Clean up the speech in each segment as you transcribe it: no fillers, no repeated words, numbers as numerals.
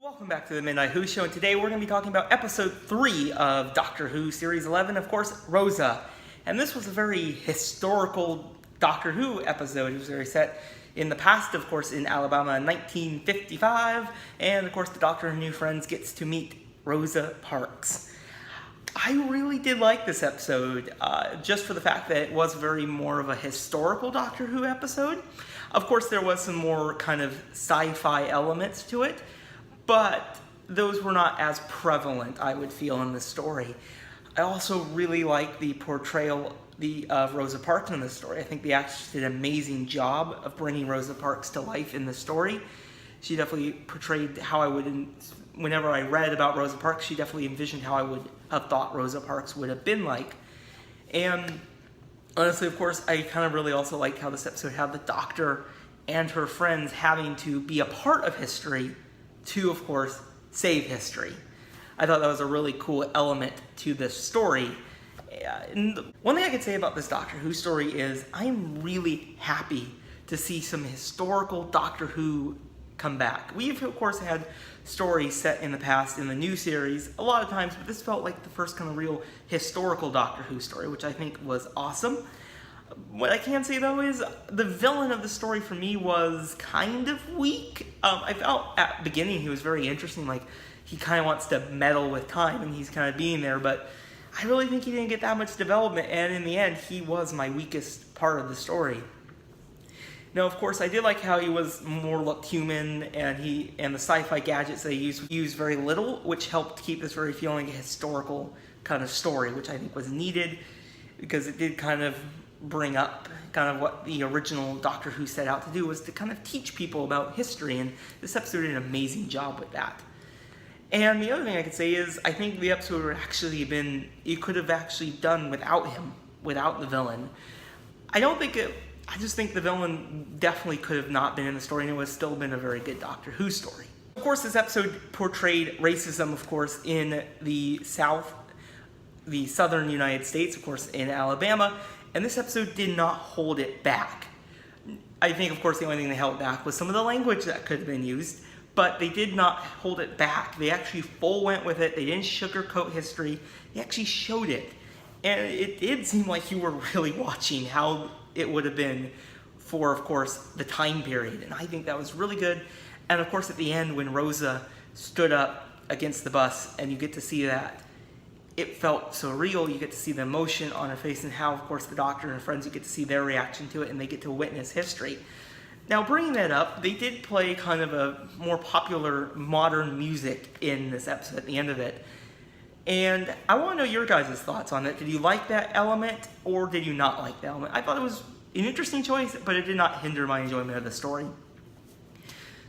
Welcome back to the Midnight Who Show, and today we're going to be talking about episode 3 of Doctor Who Series 11, of course, Rosa. And this was a very historical Doctor Who episode. It was very set in the past, of course, in Alabama in 1955, and of course the Doctor and new friends gets to meet Rosa Parks. I really did like this episode, just for the fact that it was very more of a historical Doctor Who episode. Of course, there was some more kind of sci-fi elements to it, but those were not as prevalent, I would feel, in the story. I also really like the portrayal of Rosa Parks in this story. I think the actress did an amazing job of bringing Rosa Parks to life in the story. She definitely portrayed how I would, whenever I read about Rosa Parks, she definitely envisioned how I would have thought Rosa Parks would have been like. And honestly, of course, I kind of really also liked how this episode had the Doctor and her friends having to be a part of history to, of course, save history. I thought that was a really cool element to this story. And one thing I could say about this Doctor Who story is I'm really happy to see some historical Doctor Who come back. We've, of course, had stories set in the past in the new series a lot of times, but this felt like the first kind of real historical Doctor Who story, which I think was awesome. What I can say, though, is the villain of the story for me was kind of weak. I felt at the beginning he was very interesting, like he kind of wants to meddle with time and he's kind of being there, but I really think he didn't get that much development, and in the end he was my weakest part of the story. Now, of course, I did like how he was more looked human, and the sci-fi gadgets they used very little, which helped keep this very feeling a historical kind of story, which I think was needed because it did kind of bring up kind of what the original Doctor Who set out to do, was to kind of teach people about history, and this episode did an amazing job with that. And the other thing I could say is I think the episode would actually have been, you could have actually done without him, without the villain. I just think the villain definitely could have not been in the story, and it would have still been a very good Doctor Who story. Of course, this episode portrayed racism, of course, in the southern United States, of course, in Alabama, and this episode did not hold it back. I think, of course, the only thing they held back was some of the language that could have been used, but they did not hold it back. They actually full went with it. They didn't sugarcoat history. They actually showed it. And it did seem like you were really watching how it would have been for, of course, the time period. And I think that was really good. And, of course, at the end, when Rosa stood up against the bus and you get to see that, it felt so real. You get to see the emotion on her face and how, of course, the Doctor and her friends, you get to see their reaction to it and they get to witness history. Now, bringing that up, they did play kind of a more popular modern music in this episode at the end of it. And I want to know your guys' thoughts on it. Did you like that element, or did you not like that element? I thought it was an interesting choice, but it did not hinder my enjoyment of the story.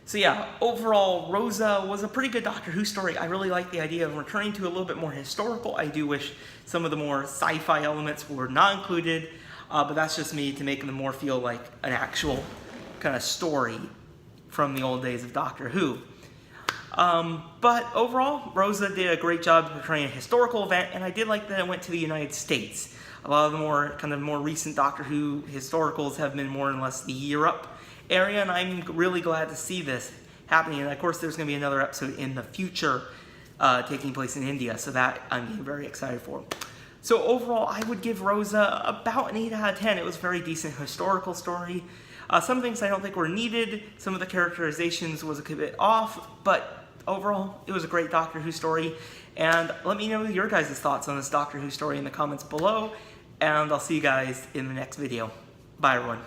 So yeah, overall, Rosa was a pretty good Doctor Who story. I really like the idea of returning to a little bit more historical. I do wish some of the more sci-fi elements were not included, but that's just me to make them more feel like an actual kind of story from the old days of Doctor Who. But overall, Rosa did a great job portraying a historical event, and I did like that it went to the United States. A lot of the more recent Doctor Who historicals have been more or less the Europe area, and I'm really glad to see this happening. And of course, there's going to be another episode in the future taking place in India, so that I'm very excited for. So overall, I would give Rosa about an 8 out of 10. It was a very decent historical story. Some things I don't think were needed. Some of the characterizations was a bit off, but overall, it was a great Doctor Who story. And let me know your guys' thoughts on this Doctor Who story in the comments below, and I'll see you guys in the next video. Bye, everyone.